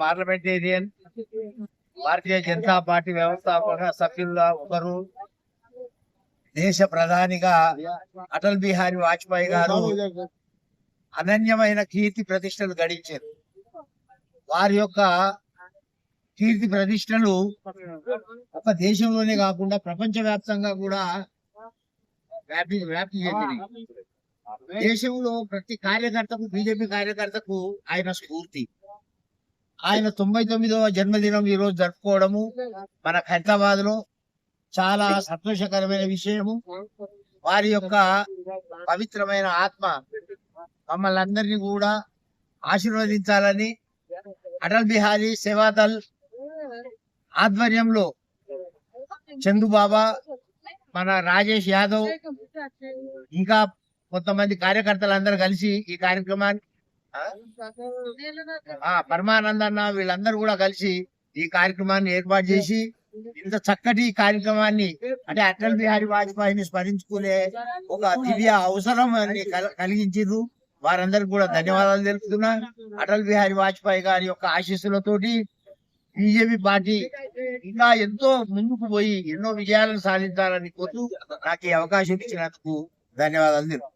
Parliamentarian Bharatiya Janata party వ్యవస్థాపక సభ్యుల్లో ఒకరు, దేశ ప్రధానిగా అటల్ బిహారీ వాజ్పేయి గారు అనన్యమైన కీర్తి ప్రతిష్టలు గడించారు. వారి యొక్క కీర్తి ప్రతిష్టలు ఒక దేశంలోనే కాకుండా ప్రపంచ వ్యాప్తంగా కూడా వ్యాప్తి చెందింది. దేశంలో ప్రతి కార్యకర్తకు, బీజేపీ కార్యకర్తకు ఆయన స్ఫూర్తి. ఆయన 99వ జన్మదినం ఈ రోజు జరుపుకోవడము మన హైదరాబాద్ లో చాలా సంతోషకరమైన విషయము. వారి యొక్క పవిత్రమైన ఆత్మ మమ్మల్ని అందరినీ కూడా ఆశీర్వదించాలని అటల్ బిహారీ సేవాదల్ ఆధ్వర్యంలో చందుబాబా, మన రాజేష్ యాదవ్, ఇంకా కొంతమంది కార్యకర్తలందరూ కలిసి ఈ కార్యక్రమాన్ని, పరమానంద అన్న, వీళ్ళందరూ కూడా కలిసి ఈ కార్యక్రమాన్ని ఏర్పాటు చేసి ఇంత చక్కటి కార్యక్రమాన్ని, అంటే అటల్ బిహారీ వాజ్పేయిని స్మరించుకునే ఒక దివ్య అవసరం కలిగించారు. వారందరికి కూడా ధన్యవాదాలు తెలుపుతున్నా. అటల్ బిహారీ వాజ్పేయి గారి యొక్క ఆశీస్సులతోటి బీజేపీ పార్టీ ఇంకా ఎంతో ముందుకు పోయి ఎన్నో విజయాలను సాధించాలని కోరుతూ నాకు ఈ అవకాశం ఇచ్చినందుకు ధన్యవాదాలు తెలుపు.